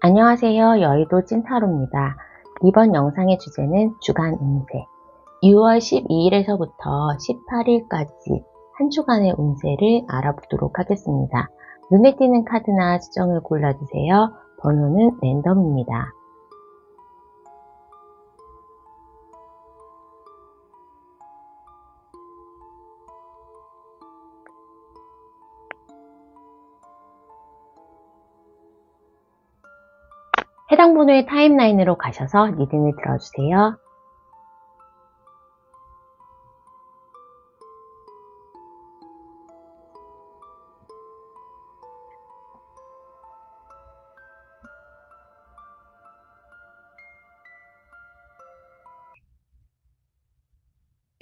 안녕하세요. 여의도 찐타로입니다. 이번 영상의 주제는 주간 운세 6월 12일에서부터 18일까지 한 주간의 운세를 알아보도록 하겠습니다. 눈에 띄는 카드나 수정을 골라주세요. 번호는 랜덤입니다. 해당 번호의 타임라인으로 가셔서 리딩을 들어주세요.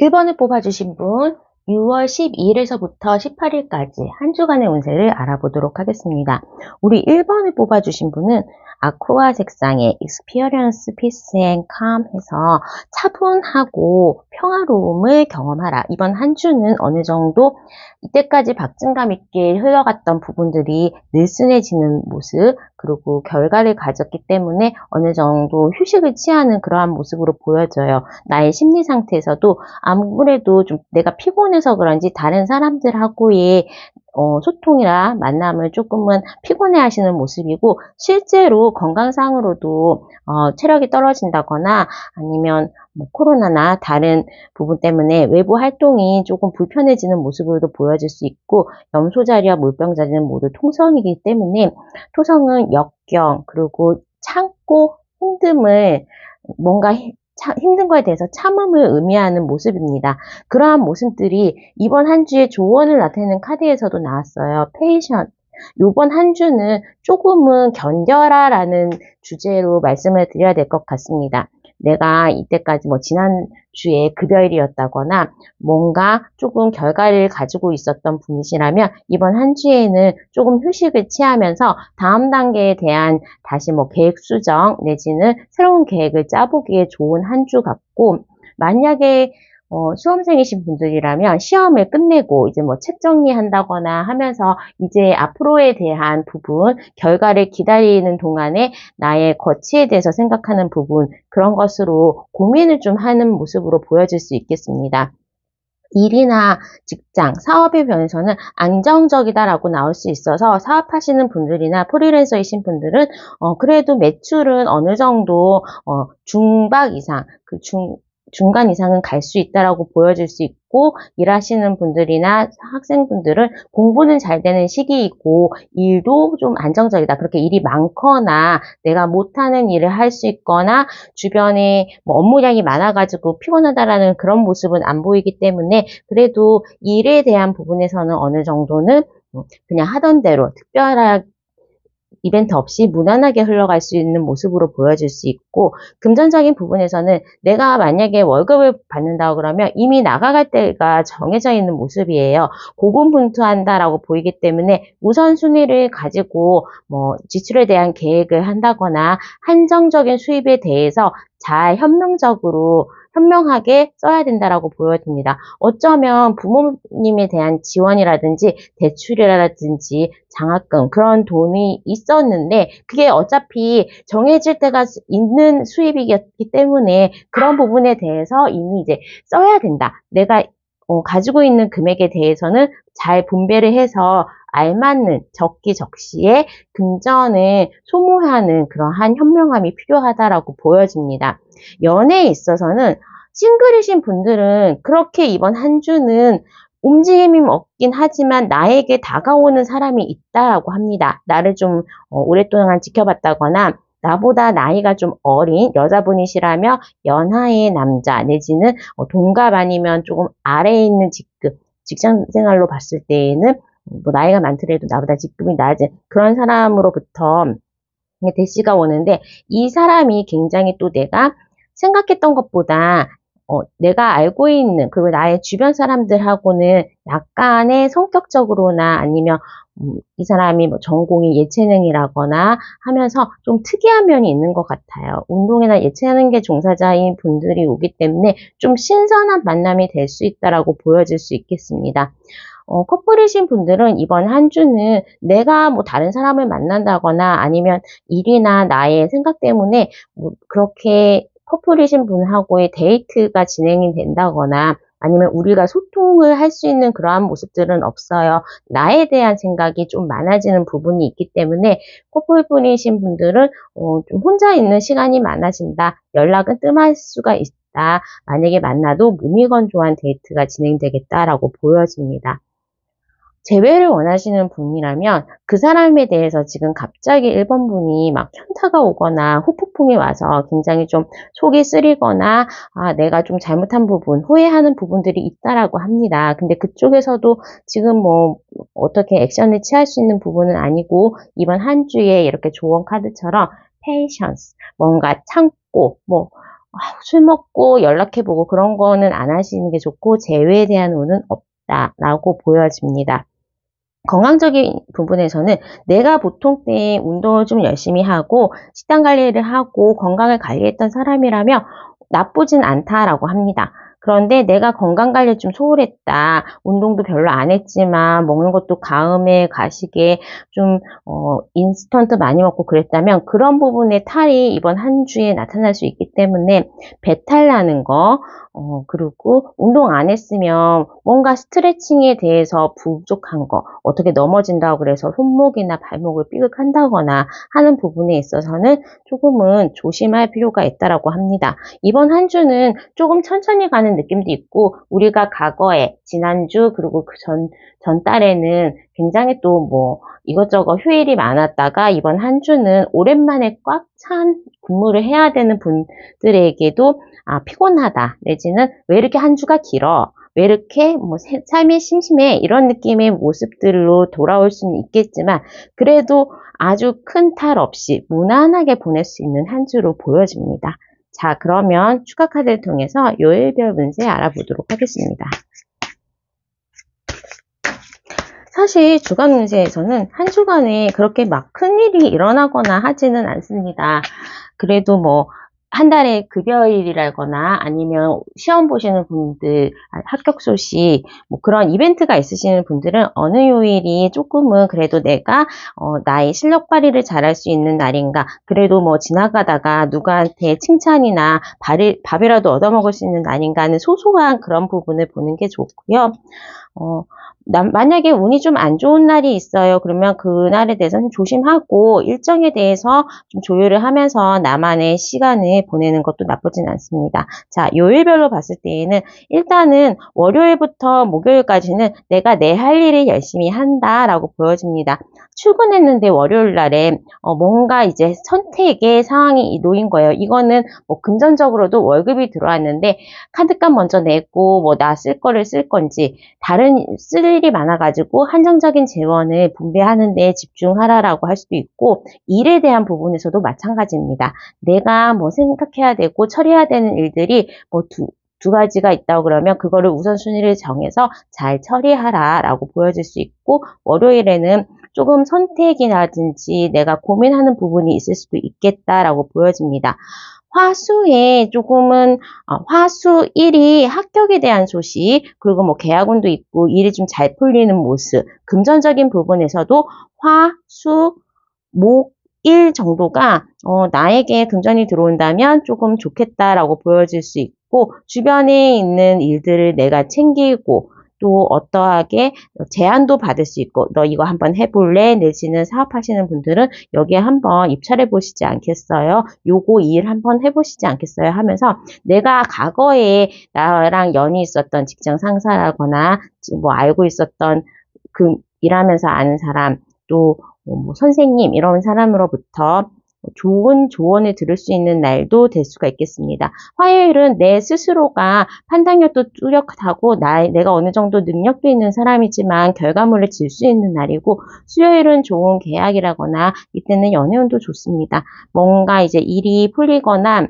(1번을) 뽑아주신 분 6월 12일에서부터 18일까지 한 주간의 운세를 알아보도록 하겠습니다. 우리 1번을 뽑아주신 분은 아쿠아 색상의 Experience Peace and Calm 해서 차분하고 평화로움을 경험하라. 이번 한 주는 어느 정도 이때까지 박진감 있게 흘러갔던 부분들이 느슨해지는 모습, 그리고 결과를 가졌기 때문에 어느 정도 휴식을 취하는 그러한 모습으로 보여져요. 나의 심리 상태에서도 아무래도 좀 내가 피곤해서 그런지 다른 사람들하고의 소통이나 만남을 조금은 피곤해 하시는 모습이고, 실제로 건강상으로도 체력이 떨어진다거나 아니면 뭐 코로나나 다른 부분 때문에 외부 활동이 조금 불편해지는 모습으로도 보여질 수 있고, 염소 자리와 물병 자리는 모두 통성이기 때문에 토성은 역경, 그리고 참고 힘듦을 뭔가 힘든 거에 대해서 참음을 의미하는 모습입니다. 그러한 모습들이 이번 한 주에 조언을 나타내는 카드에서도 나왔어요. 페이션. 요번 한 주는 조금은 견뎌라라는 주제로 말씀을 드려야 될 것 같습니다. 내가 이때까지 지난주에 급여일이었다거나 뭔가 조금 결과를 가지고 있었던 분이시라면 이번 한 주에는 조금 휴식을 취하면서 다음 단계에 대한 다시 계획 수정 내지는 새로운 계획을 짜보기에 좋은 한 주 같고, 만약에 수험생이신 분들이라면 시험을 끝내고 이제 책 정리한다거나 하면서 이제 앞으로에 대한 부분, 결과를 기다리는 동안에 나의 거치에 대해서 생각하는 부분, 그런 것으로 고민을 좀 하는 모습으로 보여질 수 있겠습니다. 일이나 직장, 사업의 면에서는 안정적이다라고 나올 수 있어서 사업하시는 분들이나 프리랜서이신 분들은 그래도 매출은 어느 정도 중박 이상, 중간 이상은 갈 수 있다라고 보여질 수 있고, 일하시는 분들이나 학생분들은 공부는 잘 되는 시기이고 일도 좀 안정적이다. 그렇게 일이 많거나 내가 못하는 일을 할 수 있거나 주변에 업무량이 많아가지고 피곤하다라는 그런 모습은 안 보이기 때문에 그래도 일에 대한 부분에서는 어느 정도는 그냥 하던 대로 특별한 이벤트 없이 무난하게 흘러갈 수 있는 모습으로 보여질 수 있고, 금전적인 부분에서는 내가 만약에 월급을 받는다고 그러면 이미 나가갈 때가 정해져 있는 모습이에요. 고군분투한다라고 보이기 때문에 우선순위를 가지고 지출에 대한 계획을 한다거나 한정적인 수입에 대해서 잘 현명하게 써야 된다라고 보여집니다. 어쩌면 부모님에 대한 지원이라든지 대출이라든지 장학금, 그런 돈이 있었는데 그게 어차피 정해질 때가 있는 수입이었기 때문에 그런 부분에 대해서 이미 이제 써야 된다. 내가 가지고 있는 금액에 대해서는 잘 분배를 해서 알맞는 적기적시에 금전을 소모하는 그러한 현명함이 필요하다라고 보여집니다. 연애에 있어서는 싱글이신 분들은 그렇게 이번 한 주는 움직임이 없긴 하지만 나에게 다가오는 사람이 있다라고 합니다. 나를 좀 오랫동안 지켜봤다거나 나보다 나이가 좀 어린 여자분이시라면 연하의 남자 내지는 동갑 아니면 조금 아래에 있는 직장 생활로 봤을 때에는 나이가 많더라도 나보다 직급이 낮은 그런 사람으로부터 대시가 오는데, 이 사람이 굉장히 또 내가 생각했던 것보다 내가 알고 있는, 그리고 나의 주변 사람들하고는 약간의 성격적으로나 아니면 이 사람이 전공이 예체능이라거나 하면서 좀 특이한 면이 있는 것 같아요. 운동이나 예체능계 종사자인 분들이 오기 때문에 좀 신선한 만남이 될 수 있다라고 보여질 수 있겠습니다. 커플이신 분들은 이번 한 주는 내가 뭐 다른 사람을 만난다거나 아니면 일이나 나의 생각 때문에 뭐 그렇게 커플이신 분하고의 데이트가 진행이 된다거나 아니면 우리가 소통을 할 수 있는 그러한 모습들은 없어요. 나에 대한 생각이 좀 많아지는 부분이 있기 때문에 커플분이신 분들은 좀 혼자 있는 시간이 많아진다. 연락은 뜸할 수가 있다. 만약에 만나도 무미건조한 데이트가 진행되겠다라고 보여집니다. 재회를 원하시는 분이라면 그 사람에 대해서 지금 갑자기 1번 분이 막 현타가 오거나 후폭풍이 와서 굉장히 좀 속이 쓰리거나 내가 좀 잘못한 부분, 후회하는 부분들이 있다라고 합니다. 근데 그쪽에서도 지금 뭐 어떻게 액션을 취할 수 있는 부분은 아니고 이번 한 주에 이렇게 조언 카드처럼 patience, 뭔가 참고 뭐 술 먹고 연락해보고 그런 거는 안 하시는 게 좋고 재회에 대한 운은 없다라고 보여집니다. 건강적인 부분에서는 내가 보통 때 운동을 좀 열심히 하고 식단 관리를 하고 건강을 관리했던 사람이라면 나쁘진 않다라고 합니다. 그런데 내가 건강 관리 좀 소홀했다. 운동도 별로 안 했지만 먹는 것도 가음에 가시게 좀 인스턴트 많이 먹고 그랬다면 그런 부분의 탈이 이번 한 주에 나타날 수 있기 때문에 배탈 나는 거 그리고 운동 안 했으면 뭔가 스트레칭에 대해서 부족한 거, 어떻게 넘어진다고 그래서 손목이나 발목을 삐걱한다거나 하는 부분에 있어서는 조금은 조심할 필요가 있다라고 합니다. 이번 한 주는 조금 천천히 가는 느낌도 있고, 우리가 과거에, 지난주, 그리고 그 전달에는 굉장히 또 뭐, 이것저것 휴일이 많았다가 이번 한 주는 오랜만에 꽉 찬 근무를 해야 되는 분들에게도 피곤하다. 내지는 왜 이렇게 한 주가 길어? 왜 이렇게 뭐 삶이 심심해? 이런 느낌의 모습들로 돌아올 수는 있겠지만 그래도 아주 큰 탈 없이 무난하게 보낼 수 있는 한 주로 보여집니다. 자, 그러면 추가 카드를 통해서 요일별 운세 알아보도록 하겠습니다. 사실 주간 운세에서는 한 주간에 그렇게 막 큰일이 일어나거나 하지는 않습니다. 그래도 뭐 한 달에 급여일이라거나 아니면 시험 보시는 분들, 합격 소식, 뭐 그런 이벤트가 있으시는 분들은 어느 요일이 조금은 그래도 내가 나의 실력 발휘를 잘할 수 있는 날인가, 그래도 뭐 지나가다가 누구한테 칭찬이나 밥이라도 얻어먹을 수 있는 날인가 하는 소소한 그런 부분을 보는 게 좋고요. 만약에 운이 좀 안 좋은 날이 있어요. 그러면 그날에 대해서는 조심하고 일정에 대해서 좀 조율을 하면서 나만의 시간을 보내는 것도 나쁘진 않습니다. 자, 요일별로 봤을 때에는 일단은 월요일부터 목요일까지는 내가 내 할 일을 열심히 한다라고 보여집니다. 출근했는데 월요일 날에 뭔가 이제 선택의 상황이 놓인 거예요. 이거는 뭐 금전적으로도 월급이 들어왔는데 카드값 먼저 내고 뭐 나 쓸 거를 쓸 건지 다른 쓸 일이 많아가지고 한정적인 재원을 분배하는 데 집중하라라고 할 수도 있고 일에 대한 부분에서도 마찬가지입니다. 내가 뭐 생각해야 되고 처리해야 되는 일들이 뭐 두 가지가 있다고 그러면 그거를 우선순위를 정해서 잘 처리하라라고 보여질 수 있고 월요일에는 조금 선택이라든지 내가 고민하는 부분이 있을 수도 있겠다라고 보여집니다. 화수에 조금은 화수 1이 합격에 대한 소식, 그리고 뭐 계약운도 있고 일이 좀 잘 풀리는 모습, 금전적인 부분에서도 화, 수, 목, 일 정도가 나에게 금전이 들어온다면 조금 좋겠다라고 보여질 수 있고 주변에 있는 일들을 내가 챙기고 또 어떠하게 제안도 받을 수 있고 너 이거 한번 해볼래? 내지는 사업하시는 분들은 여기에 한번 입찰해 보시지 않겠어요? 요거 일 한번 해보시지 않겠어요? 하면서 내가 과거에 나랑 연이 있었던 직장 상사라거나 뭐 알고 있었던 그 일하면서 아는 사람 또 뭐 선생님 이런 사람으로부터 좋은 조언을 들을 수 있는 날도 될 수가 있겠습니다. 화요일은 내 스스로가 판단력도 뚜렷하고 내가 어느 정도 능력도 있는 사람이지만 결과물을 질 수 있는 날이고 수요일은 좋은 계약이라거나 이때는 연애운도 좋습니다. 뭔가 이제 일이 풀리거나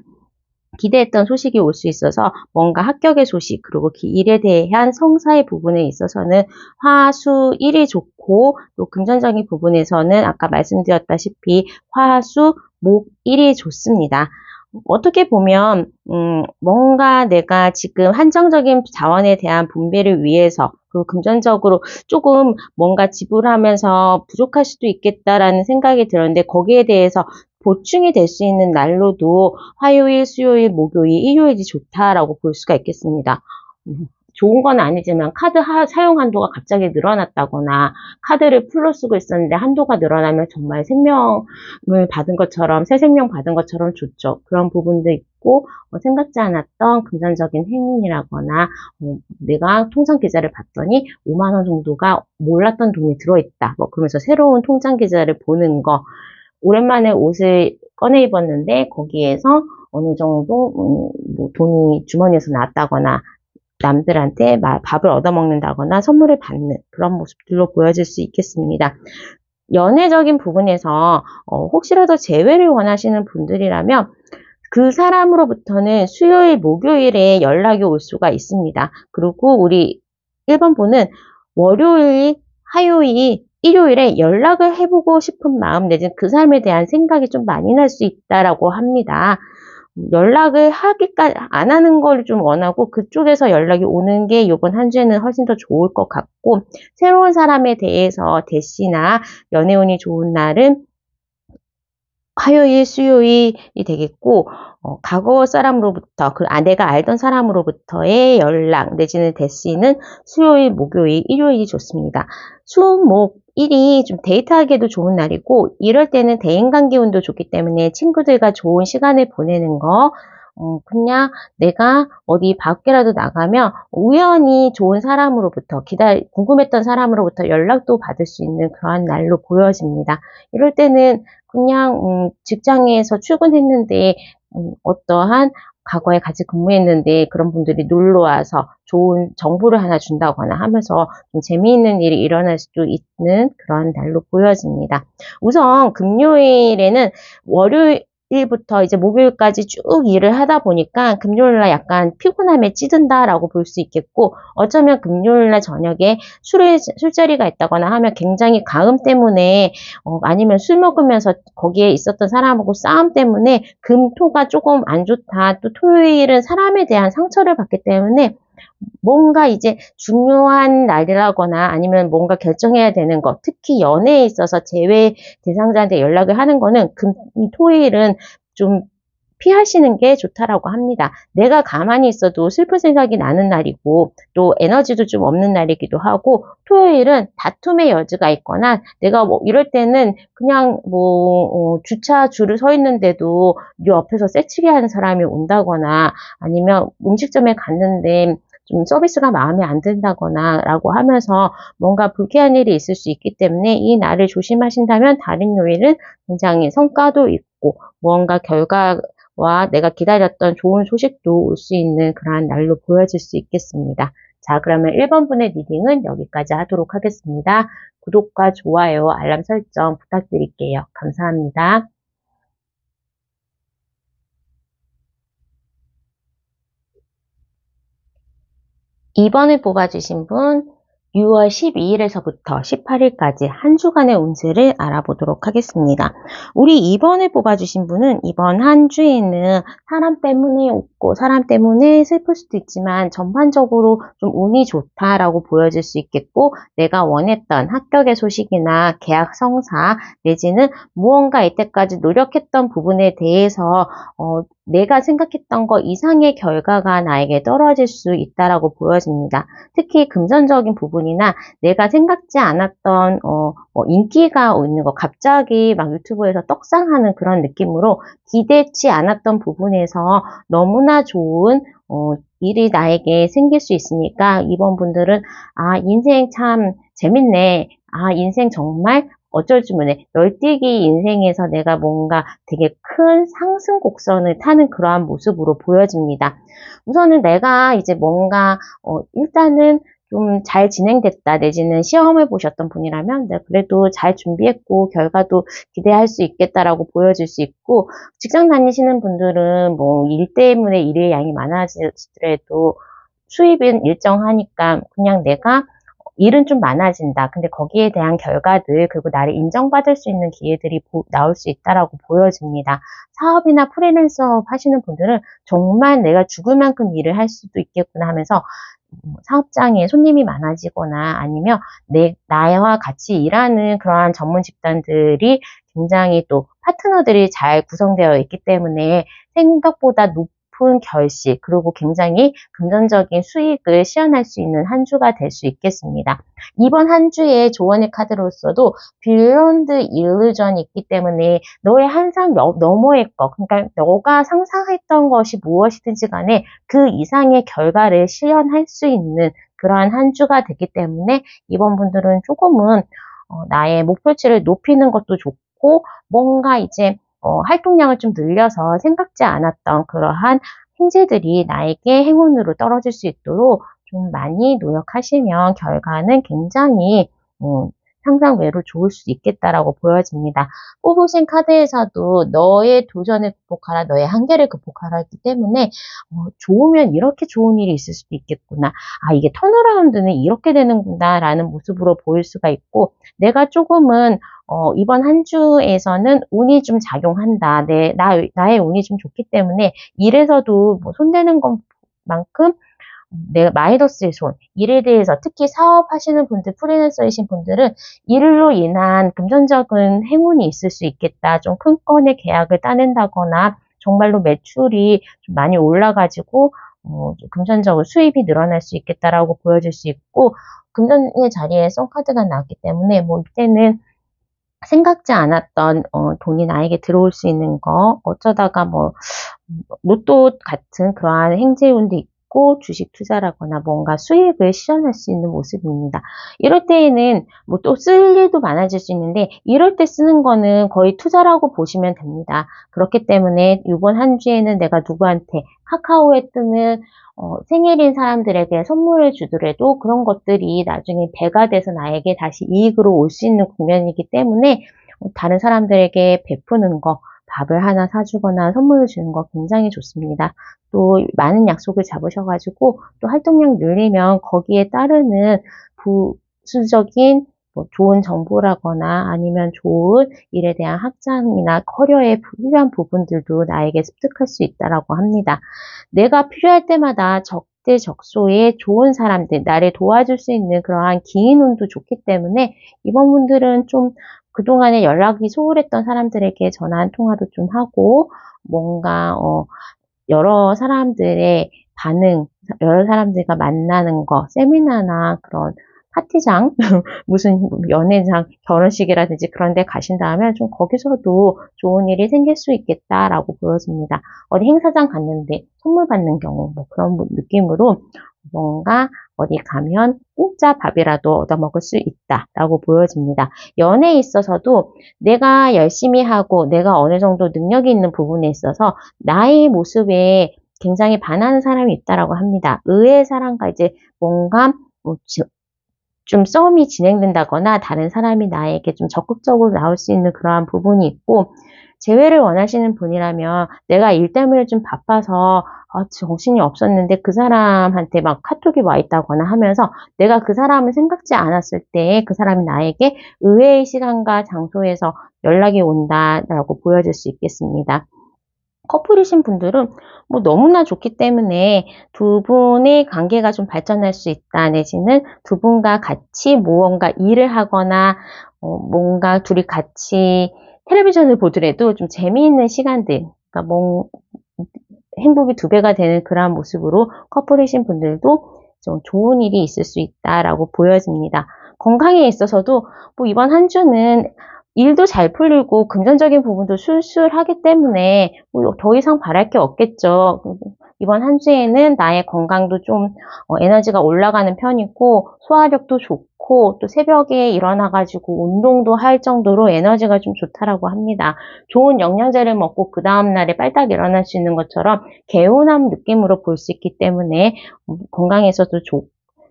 기대했던 소식이 올 수 있어서 뭔가 합격의 소식 그리고 일에 대한 성사의 부분에 있어서는 화수 1이 좋고 또 금전적인 부분에서는 아까 말씀드렸다시피 화수 목 1이 좋습니다. 어떻게 보면 뭔가 내가 지금 한정적인 자원에 대한 분배를 위해서 그리고 금전적으로 조금 뭔가 지불하면서 부족할 수도 있겠다라는 생각이 들었는데 거기에 대해서 보충이 될 수 있는 날로도 화요일, 수요일, 목요일, 일요일이 좋다라고 볼 수가 있겠습니다. 좋은 건 아니지만 카드 사용 한도가 갑자기 늘어났다거나 카드를 풀로 쓰고 있었는데 한도가 늘어나면 정말 생명을 받은 것처럼 새 생명 받은 것처럼 좋죠. 그런 부분도 있고 생각지 않았던 금전적인 행운이라거나 내가 통장 계좌를 봤더니 5만 원 정도가 몰랐던 돈이 들어있다. 그러면서 새로운 통장 계좌를 보는 거 오랜만에 옷을 꺼내 입었는데 거기에서 어느 정도 뭐 돈이 주머니에서 나왔다거나 남들한테 밥을 얻어먹는다거나 선물을 받는 그런 모습들로 보여질 수 있겠습니다. 연애적인 부분에서 혹시라도 재회를 원하시는 분들이라면 그 사람으로부터는 수요일, 목요일에 연락이 올 수가 있습니다. 그리고 우리 1번분은 월요일, 화요일, 일요일에 연락을 해보고 싶은 마음 내지는 그 사람에 대한 생각이 좀 많이 날 수 있다라고 합니다. 연락을 안 하는 걸 좀 원하고 그쪽에서 연락이 오는 게 이번 한 주에는 훨씬 더 좋을 것 같고 새로운 사람에 대해서 대시나 연애운이 좋은 날은 화요일, 수요일이 되겠고 과거 사람으로부터 내가 알던 사람으로부터의 연락 내지는 대시는 수요일, 목요일, 일요일이 좋습니다. 수, 목, 일이 좀 데이트하기에도 좋은 날이고 이럴 때는 대인관계 운도 좋기 때문에 친구들과 좋은 시간을 보내는 거 그냥 내가 어디 밖에라도 나가면 우연히 좋은 사람으로부터 궁금했던 사람으로부터 연락도 받을 수 있는 그러한 날로 보여집니다. 이럴 때는 그냥 직장에서 출근했는데 어떠한 과거에 같이 근무했는데 그런 분들이 놀러 와서 좋은 정보를 하나 준다거나 하면서 좀 재미있는 일이 일어날 수도 있는 그런 날로 보여집니다. 우선 금요일에는 월요일부터 이제 목요일까지 쭉 일을 하다 보니까 금요일날 약간 피곤함에 찌든다라고 볼 수 있겠고 어쩌면 금요일날 저녁에 술자리가 있다거나 하면 굉장히 가음 때문에 아니면 술 먹으면서 거기에 있었던 사람하고 싸움 때문에 금토가 조금 안 좋다. 또 토요일은 사람에 대한 상처를 받기 때문에 뭔가 이제 중요한 날이라거나 아니면 뭔가 결정해야 되는 것, 특히 연애에 있어서 제외 대상자한테 연락을 하는 거는 토요일은 좀 피하시는 게 좋다라고 합니다. 내가 가만히 있어도 슬픈 생각이 나는 날이고 또 에너지도 좀 없는 날이기도 하고 토요일은 다툼의 여지가 있거나 내가 이럴 때는 그냥 주차 줄을 서 있는데도 네 옆에서 새치기 하는 사람이 온다거나 아니면 음식점에 갔는데 좀 서비스가 마음에 안 든다거나 라고 하면서 뭔가 불쾌한 일이 있을 수 있기 때문에 이 날을 조심하신다면 다른 요일은 굉장히 성과도 있고 뭔가 결과와 내가 기다렸던 좋은 소식도 올 수 있는 그러한 날로 보여질 수 있겠습니다. 자, 그러면 1번분의 리딩은 여기까지 하도록 하겠습니다. 구독과 좋아요, 알람 설정 부탁드릴게요. 감사합니다. 2번을 뽑아주신 분 6월 12일에서부터 18일까지 한 주간의 운세를 알아보도록 하겠습니다. 우리 2번을 뽑아주신 분은 이번 한 주에는 사람 때문에 웃고 사람 때문에 슬플 수도 있지만 전반적으로 좀 운이 좋다라고 보여질 수 있겠고 내가 원했던 합격의 소식이나 계약 성사 내지는 무언가 이때까지 노력했던 부분에 대해서 내가 생각했던 것 이상의 결과가 나에게 떨어질 수 있다라고 보여집니다. 특히 금전적인 부분이나 내가 생각지 않았던 인기가 있는 거 갑자기 막 유튜브에서 떡상하는 그런 느낌으로 기대치 않았던 부분에서 너무나 좋은 일이 나에게 생길 수 있으니까 이번 분들은 인생 참 재밌네. 인생 정말 어쩔 줄 모르네. 널뛰기 인생에서 내가 뭔가 되게 큰 상승 곡선을 타는 그러한 모습으로 보여집니다. 우선은 내가 이제 뭔가 일단은 좀 잘 진행됐다 내지는 시험을 보셨던 분이라면 그래도 잘 준비했고 결과도 기대할 수 있겠다라고 보여질 수 있고 직장 다니시는 분들은 일 때문에 일의 양이 많아지더라도 수입은 일정하니까 그냥 내가 일은 좀 많아진다. 근데 거기에 대한 결과들 그리고 나를 인정받을 수 있는 기회들이 나올 수 있다라고 보여집니다. 사업이나 프리랜서 하시는 분들은 정말 내가 죽을 만큼 일을 할 수도 있겠구나 하면서 사업장에 손님이 많아지거나 아니면 나와 같이 일하는 그러한 전문 집단들이 굉장히 또 파트너들이 잘 구성되어 있기 때문에 생각보다 높은 결실 그리고 굉장히 금전적인 수익을 시현할 수 있는 한 주가 될 수 있겠습니다. 이번 한 주의 조언의 카드로서도 빌런드 일루전이 있기 때문에 너의 한상 너머의 것, 그러니까 너가 상상했던 것이 무엇이든지 간에 그 이상의 결과를 실현할 수 있는 그러한 한 주가 되기 때문에 이번 분들은 조금은 나의 목표치를 높이는 것도 좋고 뭔가 이제 활동량을 좀 늘려서 생각지 않았던 그러한 행재들이 나에게 행운으로 떨어질 수 있도록 좀 많이 노력하시면 결과는 굉장히 상상 외로 좋을 수 있겠다라고 보여집니다. 뽑으신 카드에서도 너의 도전을 극복하라, 너의 한계를 극복하라 했기 때문에 좋으면 이렇게 좋은 일이 있을 수도 있겠구나. 아, 이게 턴어라운드는 이렇게 되는구나 라는 모습으로 보일 수가 있고 내가 조금은 이번 한 주에서는 운이 좀 작용한다. 나의 운이 좀 좋기 때문에 일에서도 뭐 손대는 것만큼 내가 마이너스의 손, 일에 대해서 특히 사업하시는 분들, 프리랜서이신 분들은 일로 인한 금전적인 행운이 있을 수 있겠다. 좀 큰 건의 계약을 따낸다거나 정말로 매출이 좀 많이 올라가지고 금전적으로 수입이 늘어날 수 있겠다라고 보여질 수 있고 금전의 자리에 썬카드가 나왔기 때문에 뭐 이때는 생각지 않았던 돈이 나에게 들어올 수 있는 거 어쩌다가 뭐 로또 같은 그러한 행재운도 있고 주식 투자라거나 뭔가 수익을 실현할 수 있는 모습입니다. 이럴 때에는 뭐 또 쓸 일도 많아질 수 있는데 이럴 때 쓰는 거는 거의 투자라고 보시면 됩니다. 그렇기 때문에 이번 한 주에는 내가 누구한테 카카오에 뜨는 생일인 사람들에게 선물을 주더라도 그런 것들이 나중에 배가 돼서 나에게 다시 이익으로 올 수 있는 국면이기 때문에 다른 사람들에게 베푸는 거 밥을 하나 사주거나 선물을 주는 거 굉장히 좋습니다. 또 많은 약속을 잡으셔가지고 또 활동량 늘리면 거기에 따르는 부수적인 뭐 좋은 정보라거나 아니면 좋은 일에 대한 확장이나 커리어에 필요한 부분들도 나에게 습득할 수 있다라고 합니다. 내가 필요할 때마다 적재적소에 좋은 사람들, 나를 도와줄 수 있는 그러한 기인운도 좋기 때문에 이번 분들은 좀 그동안에 연락이 소홀했던 사람들에게 전화 한 통화도 좀 하고 뭔가 여러 사람들의 반응, 여러 사람들과 만나는 거, 세미나나 그런 파티장, 무슨 연회장, 결혼식이라든지 그런 데 가신다면 좀 거기서도 좋은 일이 생길 수 있겠다라고 보여집니다. 어디 행사장 갔는데 선물 받는 경우 뭐 그런 느낌으로 뭔가 어디 가면 공짜 밥이라도 얻어먹을 수 있다라고 보여집니다. 연애에 있어서도 내가 열심히 하고 내가 어느 정도 능력이 있는 부분에 있어서 나의 모습에 굉장히 반하는 사람이 있다라고 합니다. 의외의 사람과 이제 뭔가 좀 싸움이 진행된다거나 다른 사람이 나에게 좀 적극적으로 나올 수 있는 그러한 부분이 있고 재회를 원하시는 분이라면 내가 일 때문에 좀 바빠서 정신이 없었는데 그 사람한테 막 카톡이 와 있다거나 하면서 내가 그 사람을 생각지 않았을 때 그 사람이 나에게 의외의 시간과 장소에서 연락이 온다라고 보여질 수 있겠습니다. 커플이신 분들은 뭐 너무나 좋기 때문에 두 분의 관계가 좀 발전할 수 있다 내지는 두 분과 같이 무언가 일을 하거나 뭔가 둘이 같이 텔레비전을 보더라도 좀 재미있는 시간들 그러니까 행복이 2배가 되는 그러한 모습으로 커플이신 분들도 좀 좋은 일이 있을 수 있다라고 보여집니다. 건강에 있어서도 뭐 이번 한 주는 일도 잘 풀리고 금전적인 부분도 술술하기 때문에 뭐 더 이상 바랄 게 없겠죠. 이번 한 주에는 나의 건강도 좀 에너지가 올라가는 편이고 소화력도 좋고 또 새벽에 일어나가지고 운동도 할 정도로 에너지가 좀 좋다라고 합니다. 좋은 영양제를 먹고 그 다음날에 빨딱 일어날 수 있는 것처럼 개운한 느낌으로 볼 수 있기 때문에 건강에서도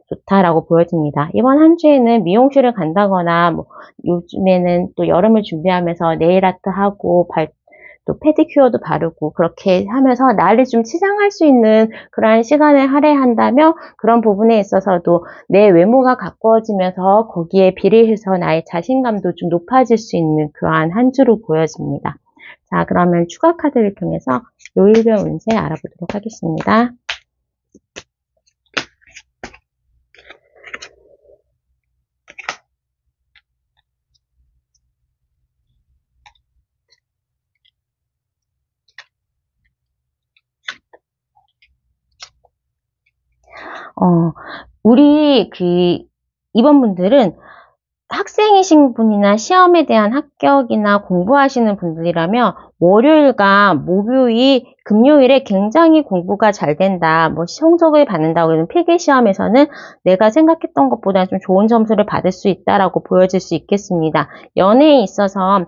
좋다라고 보여집니다. 이번 한 주에는 미용실을 간다거나 뭐 요즘에는 또 여름을 준비하면서 네일 아트 하고 또 페디큐어도 바르고 그렇게 하면서 나를 좀 치장할 수 있는 그러한 시간을 할애한다면 그런 부분에 있어서도 내 외모가 가꾸어지면서 거기에 비례해서 나의 자신감도 좀 높아질 수 있는 그러한 한 주로 보여집니다. 자, 그러면 추가 카드를 통해서 요일별 운세 알아보도록 하겠습니다. 우리 이번 분들은 학생이신 분이나 시험에 대한 합격이나 공부하시는 분들이라면 월요일과 목요일, 금요일에 굉장히 공부가 잘 된다, 뭐 성적을 받는다고 하는 필기시험에서는 내가 생각했던 것보다 좀 좋은 점수를 받을 수 있다라고 보여질 수 있겠습니다. 연애에 있어서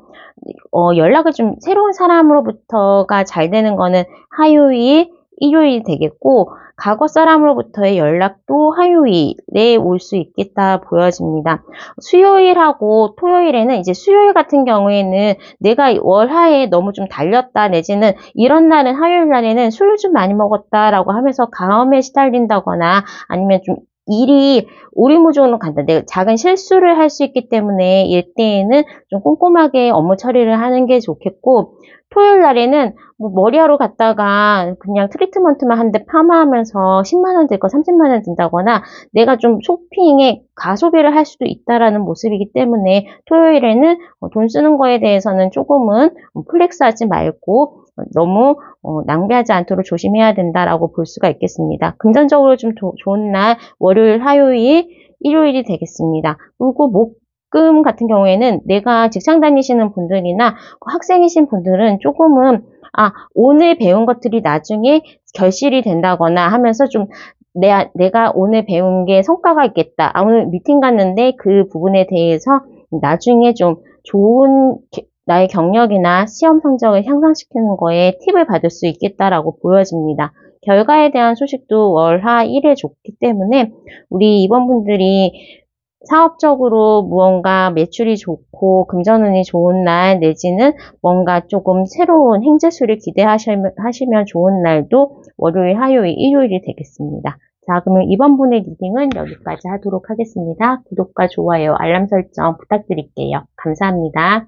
연락을 좀 새로운 사람으로부터가 잘 되는 거는 화요일, 일요일이 되겠고, 과거 사람으로부터의 연락도 화요일에 올 수 있겠다 보여집니다. 수요일하고 토요일에는 이제 수요일 같은 경우에는 내가 월화에 너무 좀 달렸다 내지는 이런 날은 화요일 날에는 술을 좀 많이 먹었다라고 하면서 가음에 시달린다거나 아니면 좀 일이 오리무중으로 간다. 내가 작은 실수를 할 수 있기 때문에 이때에는 좀 꼼꼼하게 업무 처리를 하는 게 좋겠고, 토요일 날에는 뭐 머리하러 갔다가 그냥 트리트먼트만 한 대 파마하면서 10만원 들 거 30만원 든다거나 내가 좀 쇼핑에 가소비를 할 수도 있다라는 모습이기 때문에 토요일에는 돈 쓰는 거에 대해서는 조금은 플렉스하지 말고 너무 낭비하지 않도록 조심해야 된다라고 볼 수가 있겠습니다. 금전적으로 좀 좋은 날 월요일, 화요일, 일요일이 되겠습니다. 그리고 금 같은 경우에는 내가 직장 다니시는 분들이나 학생이신 분들은 조금은 오늘 배운 것들이 나중에 결실이 된다거나 하면서 좀 내가 오늘 배운 게 성과가 있겠다. 오늘 미팅 갔는데 그 부분에 대해서 나중에 좀 좋은 나의 경력이나 시험 성적을 향상시키는 거에 팁을 받을 수 있겠다라고 보여집니다. 결과에 대한 소식도 월, 화, 일에 좋기 때문에 우리 이번 분들이 사업적으로 무언가 매출이 좋고 금전운이 좋은 날 내지는 뭔가 조금 새로운 행재수를 기대하시면 좋은 날도 월요일, 화요일, 일요일이 되겠습니다. 자, 그러면 이번 분의 리딩은 여기까지 하도록 하겠습니다. 구독과 좋아요, 알람 설정 부탁드릴게요. 감사합니다.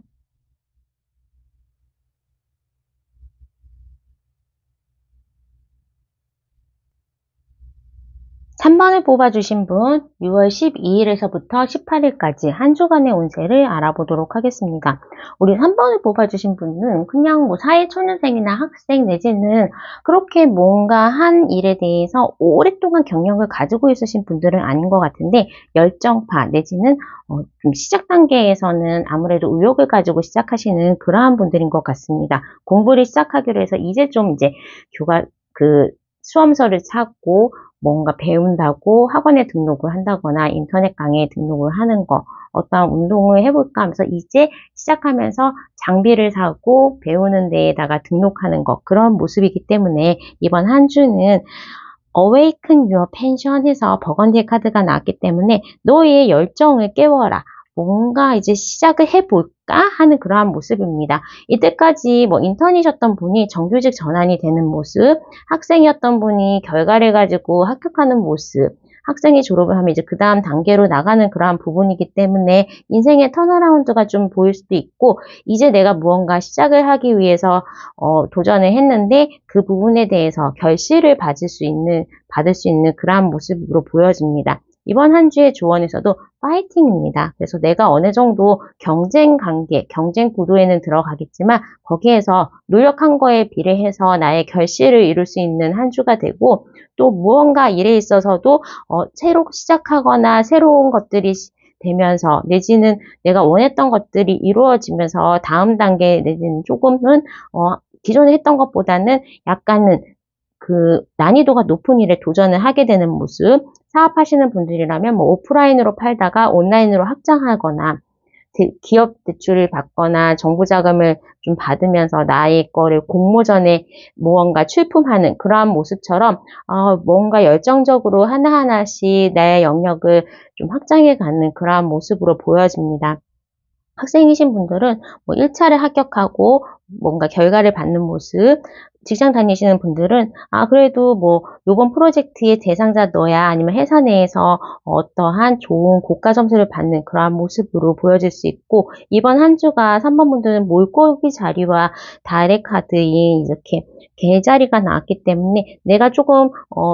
3번을 뽑아주신 분 6월 12일에서부터 18일까지 한 주간의 운세를 알아보도록 하겠습니다. 우리 3번을 뽑아주신 분은 그냥 뭐 사회초년생이나 학생 내지는 그렇게 뭔가 한 일에 대해서 오랫동안 경력을 가지고 있으신 분들은 아닌 것 같은데 열정파 내지는 좀 시작 단계에서는 아무래도 의욕을 가지고 시작하시는 그러한 분들인 것 같습니다. 공부를 시작하기로 해서 이제 수험서를 찾고 뭔가 배운다고 학원에 등록을 한다거나 인터넷 강의에 등록을 하는 거, 어떠한 운동을 해볼까 하면서 이제 시작하면서 장비를 사고 배우는 데에다가 등록하는 거, 그런 모습이기 때문에 이번 한 주는 Awaken Your Passion 해서 버건디의 카드가 나왔기 때문에 너의 열정을 깨워라. 뭔가 이제 시작을 해볼까 하는 그러한 모습입니다. 이때까지 뭐 인턴이셨던 분이 정규직 전환이 되는 모습, 학생이었던 분이 결과를 가지고 합격하는 모습, 학생이 졸업을 하면 이제 그 다음 단계로 나가는 그러한 부분이기 때문에 인생의 턴어라운드가 좀 보일 수도 있고, 이제 내가 무언가 시작을 하기 위해서 도전을 했는데 그 부분에 대해서 결실을 받을 수 있는 그러한 모습으로 보여집니다. 이번 한 주의 조언에서도 파이팅입니다. 그래서 내가 어느 정도 경쟁 관계, 경쟁 구도에는 들어가겠지만 거기에서 노력한 거에 비례해서 나의 결실을 이룰 수 있는 한 주가 되고, 또 무언가 일에 있어서도 새로 시작하거나 새로운 것들이 되면서 내지는 내가 원했던 것들이 이루어지면서 다음 단계 내지는 조금은 기존에 했던 것보다는 약간은 난이도가 높은 일에 도전을 하게 되는 모습, 사업하시는 분들이라면 뭐 오프라인으로 팔다가 온라인으로 확장하거나 기업 대출을 받거나 정부 자금을 좀 받으면서 나의 거를 공모전에 무언가 출품하는 그러한 모습처럼 뭔가 열정적으로 하나하나씩 나의 영역을 좀 확장해 가는 그러한 모습으로 보여집니다. 학생이신 분들은 뭐 1차를 합격하고 뭔가 결과를 받는 모습, 직장 다니시는 분들은 그래도 뭐 요번 프로젝트의 대상자 너야, 아니면 회사 내에서 어떠한 좋은 고가 점수를 받는 그러한 모습으로 보여질 수 있고, 이번 한 주가 3번 분들은 몰골기 자리와 달의 카드인 이렇게 개자리가 나왔기 때문에 내가 조금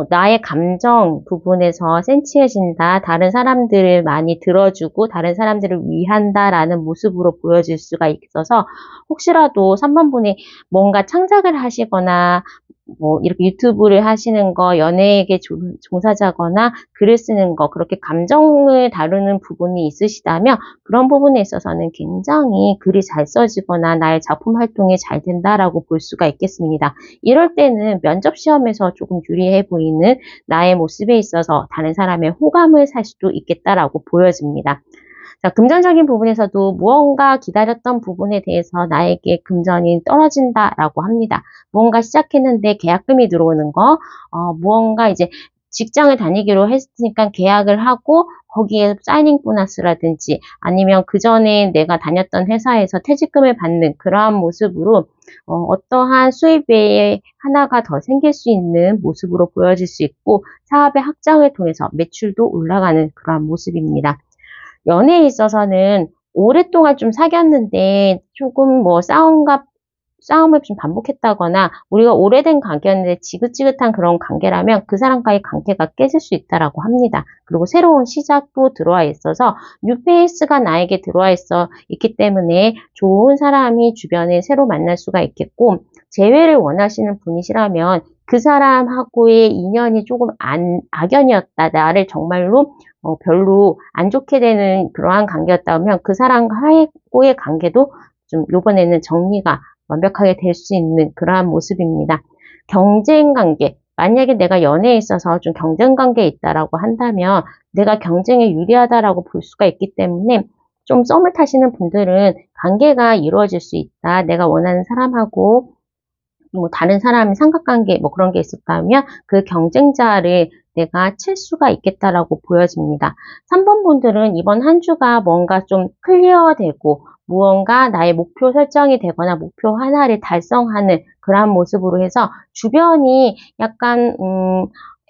나의 감정 부분에서 센치해진다, 다른 사람들을 많이 들어주고 다른 사람들을 위한다라는 모습으로 보여질 수가 있어서 혹시라도 3번 분이 뭔가 창작을 하시거나 뭐 이렇게 유튜브를 하시는 거, 연예계 종사자거나 글을 쓰는 거, 그렇게 감정을 다루는 부분이 있으시다면 그런 부분에 있어서는 굉장히 글이 잘 써지거나 나의 작품 활동이 잘 된다라고 볼 수가 있겠습니다. 이럴 때는 면접 시험에서 조금 유리해 보이는 나의 모습에 있어서 다른 사람의 호감을 살 수도 있겠다라고 보여집니다. 자, 금전적인 부분에서도 무언가 기다렸던 부분에 대해서 나에게 금전이 떨어진다라고 합니다. 무언가 시작했는데 계약금이 들어오는 거, 무언가 이제 직장을 다니기로 했으니까 계약을 하고 거기에 사이닝 보너스라든지 아니면 그 전에 내가 다녔던 회사에서 퇴직금을 받는 그러한 모습으로 어떠한 수입의 하나가 더 생길 수 있는 모습으로 보여질 수 있고 사업의 확장을 통해서 매출도 올라가는 그러한 모습입니다. 연애에 있어서는 오랫동안 좀 사귀었는데 조금 뭐 싸움을 좀 반복했다거나 우리가 오래된 관계였는데 지긋지긋한 그런 관계라면 그 사람과의 관계가 깨질 수 있다라고 합니다. 그리고 새로운 시작도 들어와 있어서 뉴페이스가 나에게 들어와 있기 때문에 좋은 사람이 주변에 새로 만날 수가 있겠고 재회를 원하시는 분이시라면 그 사람하고의 인연이 조금 악연이었다. 나를 정말로 별로 안 좋게 되는 그러한 관계였다면 그 사람과의 관계도 좀 요번에는 정리가 완벽하게 될 수 있는 그러한 모습입니다. 경쟁 관계, 만약에 내가 연애에 있어서 좀 경쟁 관계에 있다라고 한다면 내가 경쟁에 유리하다라고 볼 수가 있기 때문에 좀 썸을 타시는 분들은 관계가 이루어질 수 있다. 내가 원하는 사람하고 뭐 다른 사람이 삼각관계 뭐 그런 게 있었다면 그 경쟁자를 내가 칠 수가 있겠다라고 보여집니다. 3번 분들은 이번 한 주가 뭔가 좀 클리어되고 무언가 나의 목표 설정이 되거나 목표 하나를 달성하는 그러한 모습으로 해서 주변이 약간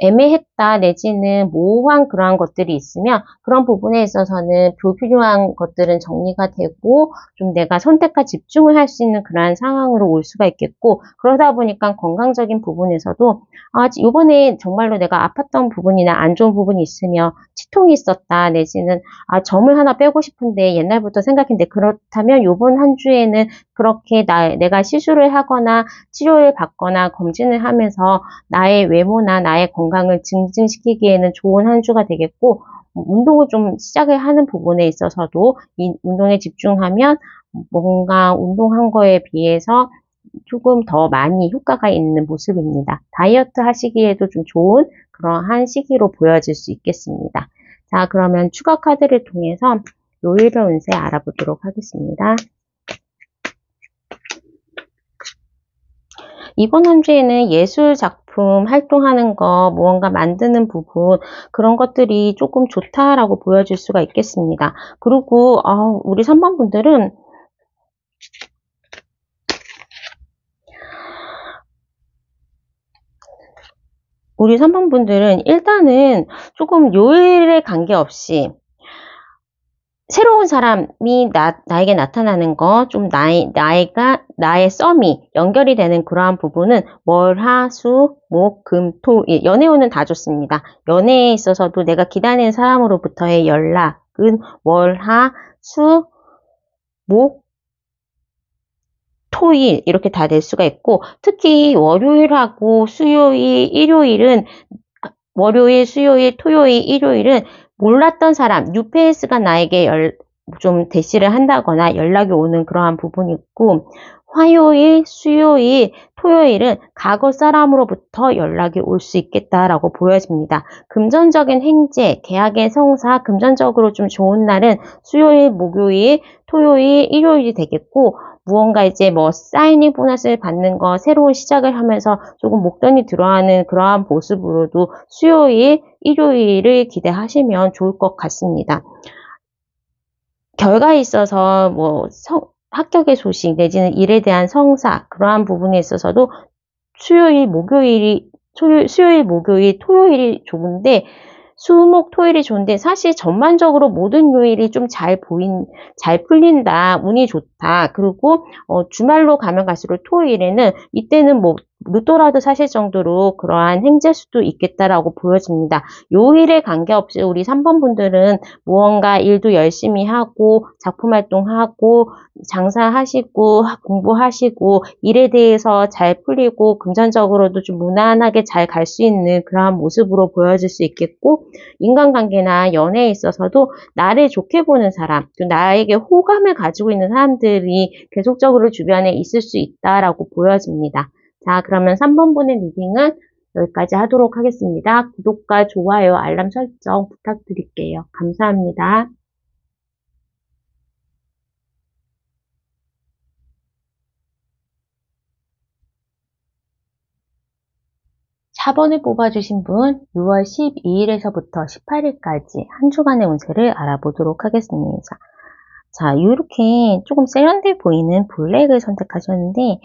애매했다 내지는 모호한 그러한 것들이 있으면 그런 부분에 있어서는 불필요한 것들은 정리가 되고 좀 내가 선택과 집중을 할 수 있는 그러한 상황으로 올 수가 있겠고 그러다 보니까 건강적인 부분에서도 이번에 정말로 내가 아팠던 부분이나 안 좋은 부분이 있으며 치통이 있었다 내지는 점을 하나 빼고 싶은데 옛날부터 생각했는데 그렇다면 이번 한 주에는 그렇게 내가 시술을 하거나 치료를 받거나 검진을 하면서 나의 외모나 나의 건강을 증진시키기에는 좋은 한 주가 되겠고 운동을 좀 시작을 하는 부분에 있어서도 이 운동에 집중하면 뭔가 운동한 거에 비해서 조금 더 많이 효과가 있는 모습입니다. 다이어트 하시기에도 좀 좋은 그러한 시기로 보여질 수 있겠습니다. 자, 그러면 추가 카드를 통해서 요일별 운세 알아보도록 하겠습니다. 이번 한 주에는 예술 작품 활동하는 거, 무언가 만드는 부분, 그런 것들이 조금 좋다라고 보여질 수가 있겠습니다. 그리고, 우리 3번 분들은, 일단은 조금 요일에 관계없이, 새로운 사람이 나에게 나타나는 거, 좀 나의 썸이 연결이 되는 그러한 부분은 월, 화, 수, 목, 금, 토, 일. 연애운은 다 좋습니다. 연애에 있어서도 내가 기다리는 사람으로부터의 연락은 월, 하, 수, 목, 토일 이렇게 다 될 수가 있고 특히 월요일하고 수요일, 일요일은 월요일, 수요일, 토요일, 일요일은 몰랐던 사람, 뉴페이스가 나에게 좀 대시를 한다거나 연락이 오는 그러한 부분이 있고 화요일, 수요일, 토요일은 과거 사람으로부터 연락이 올 수 있겠다라고 보여집니다. 금전적인 행재, 계약의 성사, 금전적으로 좀 좋은 날은 수요일, 목요일, 토요일, 일요일이 되겠고 무언가 이제 뭐 사이닝 보너스를 받는 거 새로운 시작을 하면서 조금 목돈이 들어가는 그러한 모습으로도 수요일, 일요일을 기대하시면 좋을 것 같습니다. 결과에 있어서 뭐 합격의 소식 내지는 일에 대한 성사 그러한 부분에 있어서도 수요일, 목요일, 토요일이 좋은데 수목, 토일이 좋은데 사실 전반적으로 모든 요일이 좀 잘 풀린다, 운이 좋다. 그리고 주말로 가면 갈수록 토일에는 이때는 뭐 로또라도 사실 정도로 그러한 행재일 수도 있겠다라고 보여집니다. 요일에 관계없이 우리 3번 분들은 무언가 일도 열심히 하고 작품 활동하고 장사하시고 공부하시고 일에 대해서 잘 풀리고 금전적으로도 좀 무난하게 잘 갈 수 있는 그러한 모습으로 보여질 수 있겠고, 인간관계나 연애에 있어서도 나를 좋게 보는 사람, 또 나에게 호감을 가지고 있는 사람들이 계속적으로 주변에 있을 수 있다라고 보여집니다. 자, 그러면 3번 분의 리딩은 여기까지 하도록 하겠습니다. 구독과 좋아요, 알람 설정 부탁드릴게요. 감사합니다. 4번을 뽑아주신 분 6월 12일에서부터 18일까지 한 주간의 운세를 알아보도록 하겠습니다. 자, 이렇게 조금 세련돼 보이는 블랙을 선택하셨는데,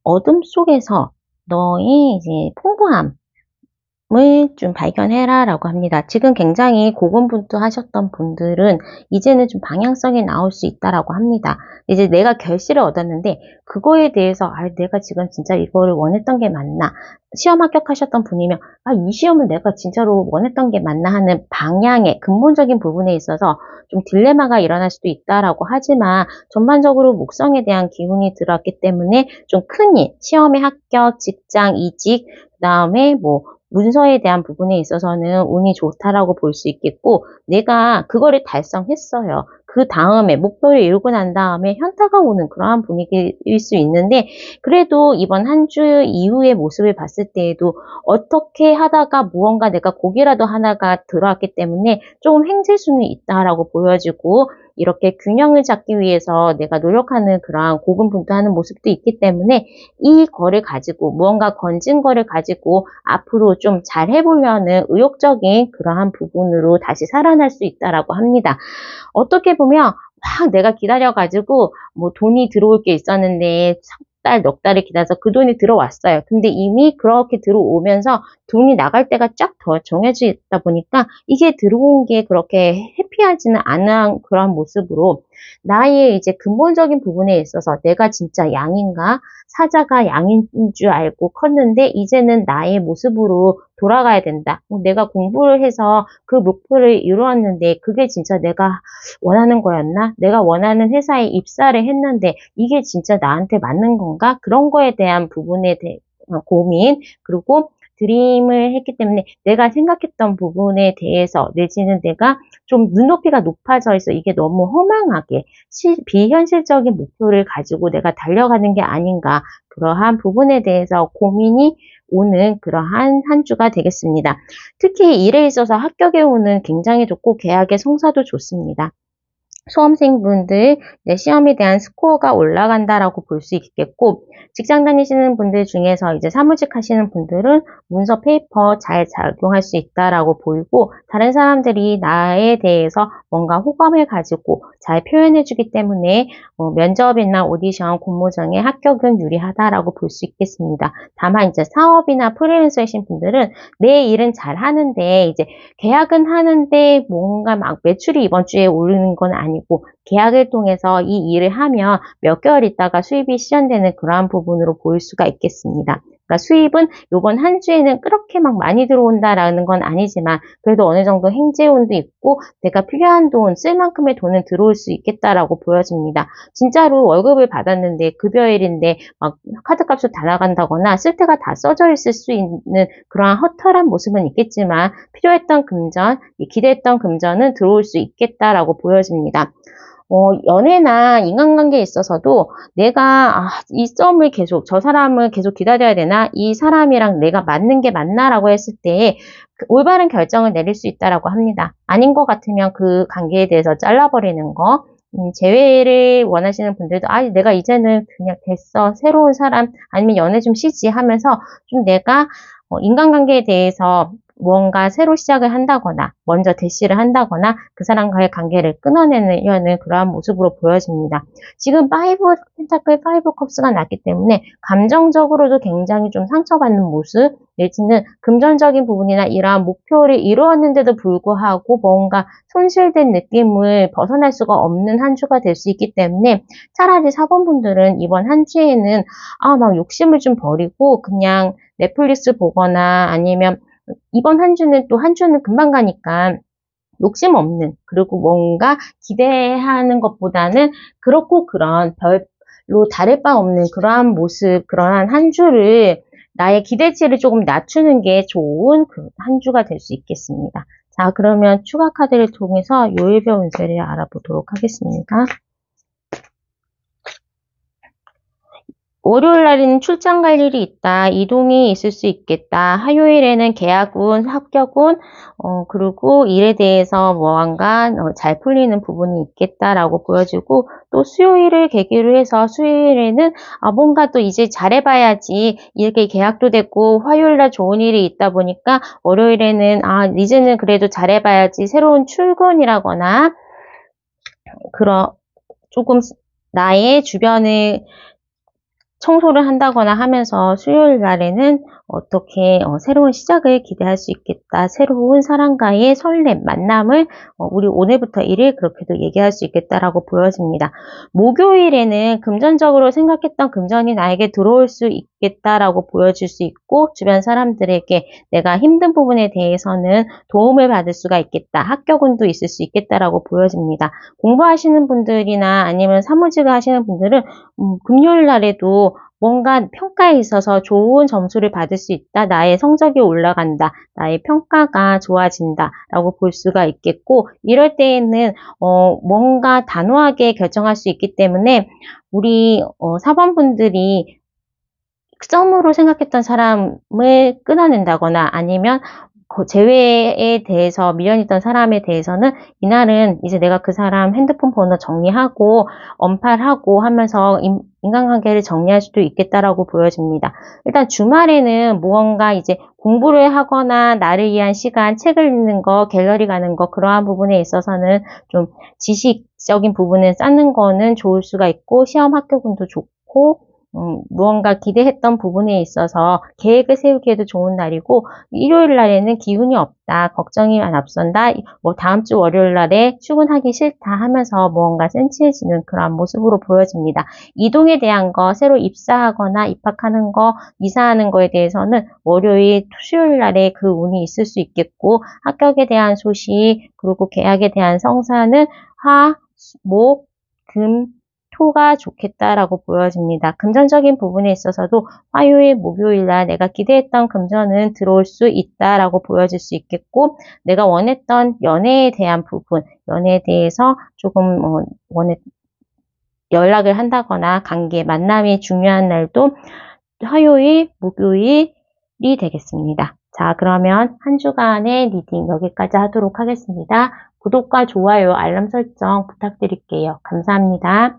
어둠 속에서 너의 이제 풍부함을 좀 발견해라 라고 합니다. 지금 굉장히 고군분투하셨던 분들은 이제는 좀 방향성이 나올 수 있다라고 합니다. 이제 내가 결실을 얻었는데 그거에 대해서 내가 지금 진짜 이거를 원했던 게 맞나, 시험 합격하셨던 분이면 이 시험은 내가 진짜로 원했던 게 맞나 하는 방향의 근본적인 부분에 있어서 좀 딜레마가 일어날 수도 있다라고 하지만, 전반적으로 목성에 대한 기운이 들어왔기 때문에 좀 큰 일, 시험의 합격, 직장 이직, 그 다음에 뭐 문서에 대한 부분에 있어서는 운이 좋다라고 볼 수 있겠고, 내가 그거를 달성했어요. 그 다음에 목표를 이루고 난 다음에 현타가 오는 그러한 분위기일 수 있는데, 그래도 이번 한 주 이후의 모습을 봤을 때에도 어떻게 하다가 무언가 내가 고기라도 하나가 들어왔기 때문에 조금 행칠 수는 있다라고 보여지고, 이렇게 균형을 잡기 위해서 내가 노력하는 그러한 고군분투하는 모습도 있기 때문에, 이 거를 가지고 무언가 건진 거를 가지고 앞으로 좀 잘 해보려는 의욕적인 그러한 부분으로 다시 살아날 수 있다라고 합니다. 어떻게 보면 막 내가 기다려가지고 뭐 돈이 들어올 게 있었는데 석 달, 넉 달을 기다려서 그 돈이 들어왔어요. 근데 이미 그렇게 들어오면서 돈이 나갈 때가 쫙 더 정해져 있다 보니까 이게 들어온 게 그렇게 해피하지는 않은 그런 모습으로, 나의 이제 근본적인 부분에 있어서 내가 진짜 양인가, 사자가 양인 줄 알고 컸는데 이제는 나의 모습으로 돌아가야 된다. 내가 공부를 해서 그 목표를 이루었는데 그게 진짜 내가 원하는 거였나? 내가 원하는 회사에 입사를 했는데 이게 진짜 나한테 맞는 건가? 그런 거에 대한 부분에 대해 고민, 그리고 드림을 했기 때문에 내가 생각했던 부분에 대해서, 내지는 내가 좀 눈높이가 높아져 있어 이게 너무 허망하게 비현실적인 목표를 가지고 내가 달려가는 게 아닌가, 그러한 부분에 대해서 고민이 오는 그러한 한 주가 되겠습니다. 특히 일에 있어서 합격의 운은 굉장히 좋고 계약의 성사도 좋습니다. 수험생분들 시험에 대한 스코어가 올라간다라고 볼 수 있겠고, 직장 다니시는 분들 중에서 이제 사무직 하시는 분들은 문서 페이퍼 잘 작용할 수 있다라고 보이고, 다른 사람들이 나에 대해서 뭔가 호감을 가지고 잘 표현해 주기 때문에 면접이나 오디션, 공모전에 합격은 유리하다라고 볼 수 있겠습니다. 다만 이제 사업이나 프리랜서이신 분들은 내 일은 잘 하는데 이제 계약은 하는데 뭔가 막 매출이 이번 주에 오르는 건 아니고, 계약을 통해서 이 일을 하면 몇 개월 있다가 수입이 실현되는 그러한 부분으로 보일 수가 있겠습니다. 그러니까 수입은 이번 한 주에는 그렇게 막 많이 들어온다라는 건 아니지만 그래도 어느 정도 행재운도 있고 내가 필요한 돈, 쓸 만큼의 돈은 들어올 수 있겠다라고 보여집니다. 진짜로 월급을 받았는데 급여일인데 막 카드값이 다 나간다거나 쓸 때가 다 써져 있을 수 있는 그러한 허탈한 모습은 있겠지만, 필요했던 금전, 기대했던 금전은 들어올 수 있겠다라고 보여집니다. 연애나 인간관계에 있어서도 내가 이 썸을 계속, 저 사람을 계속 기다려야 되나, 이 사람이랑 내가 맞는 게 맞나라고 했을 때 올바른 결정을 내릴 수 있다라고 합니다. 아닌 것 같으면 그 관계에 대해서 잘라버리는 거, 재회를 원하시는 분들도 내가 이제는 그냥 됐어, 새로운 사람, 아니면 연애 좀 쉬지 하면서 좀 내가 인간관계에 대해서 무언가 새로 시작을 한다거나 먼저 대시를 한다거나 그 사람과의 관계를 끊어내려는 그러한 모습으로 보여집니다. 지금 5 펜타클 5 컵스가 났기 때문에 감정적으로도 굉장히 좀 상처받는 모습 내지는 금전적인 부분이나 이러한 목표를 이루었는데도 불구하고 뭔가 손실된 느낌을 벗어날 수가 없는 한 주가 될 수 있기 때문에 차라리 4번 분들은 이번 한 주에는 막 욕심을 좀 버리고 그냥 넷플릭스 보거나 아니면 이번 한 주는 또 한 주는 금방 가니까 욕심 없는 그리고 뭔가 기대하는 것보다는 그렇고 그런 별로 다를 바 없는 그러한 모습 그러한 한 주를 나의 기대치를 조금 낮추는 게 좋은 그 한 주가 될 수 있겠습니다. 자, 그러면 추가 카드를 통해서 요일별 운세를 알아보도록 하겠습니다. 월요일 날에는 출장 갈 일이 있다. 이동이 있을 수 있겠다. 화요일에는 계약운, 합격운, 그리고 일에 대해서 무언가 잘 풀리는 부분이 있겠다라고 보여지고 또 수요일을 계기로 해서 수요일에는 뭔가 또 이제 잘해봐야지 이렇게 계약도 됐고 화요일 날 좋은 일이 있다 보니까 월요일에는 이제는 그래도 잘해봐야지 새로운 출근이라거나 조금 나의 주변을 청소를 한다거나 하면서 수요일 날에는 어떻게 새로운 시작을 기대할 수 있겠다. 새로운 사람과의 설렘, 만남을 우리 오늘부터 1일 그렇게도 얘기할 수 있겠다라고 보여집니다. 목요일에는 금전적으로 생각했던 금전이 나에게 들어올 수 있겠다라고 보여질 수 있고 주변 사람들에게 내가 힘든 부분에 대해서는 도움을 받을 수가 있겠다. 합격운도 있을 수 있겠다라고 보여집니다. 공부하시는 분들이나 아니면 사무직을 하시는 분들은 금요일 날에도 뭔가 평가에 있어서 좋은 점수를 받을 수 있다. 나의 성적이 올라간다. 나의 평가가 좋아진다. 라고 볼 수가 있겠고 이럴 때에는 뭔가 단호하게 결정할 수 있기 때문에 우리 4번 분들이 점으로 생각했던 사람을 끊어낸다거나 아니면 제외에 대해서 미련이 있던 사람에 대해서는 이날은 이제 내가 그 사람 핸드폰 번호 정리하고 언팔하고 하면서 인간관계를 정리할 수도 있겠다라고 보여집니다. 일단 주말에는 무언가 이제 공부를 하거나 나를 위한 시간, 책을 읽는 거, 갤러리 가는 거 그러한 부분에 있어서는 좀 지식적인 부분을 쌓는 거는 좋을 수가 있고 시험 합격운도 좋고 무언가 기대했던 부분에 있어서 계획을 세우기에도 좋은 날이고 일요일 날에는 기운이 없다. 걱정이 앞선다. 다음 주 월요일 날에 출근하기 싫다 하면서 무언가 센치해지는 그런 모습으로 보여집니다. 이동에 대한 거, 새로 입사하거나 입학하는 거, 이사하는 거에 대해서는 월요일, 수요일 날에 그 운이 있을 수 있겠고 합격에 대한 소식, 그리고 계약에 대한 성사는 화, 목, 금, 토가 좋겠다라고 보여집니다. 금전적인 부분에 있어서도 화요일, 목요일 날 내가 기대했던 금전은 들어올 수 있다라고 보여질 수 있겠고 내가 원했던 연애에 대한 부분, 연애에 대해서 조금 연락을 한다거나 관계, 만남이 중요한 날도 화요일, 목요일이 되겠습니다. 자, 그러면 한 주간의 리딩 여기까지 하도록 하겠습니다. 구독과 좋아요, 알람 설정 부탁드릴게요. 감사합니다.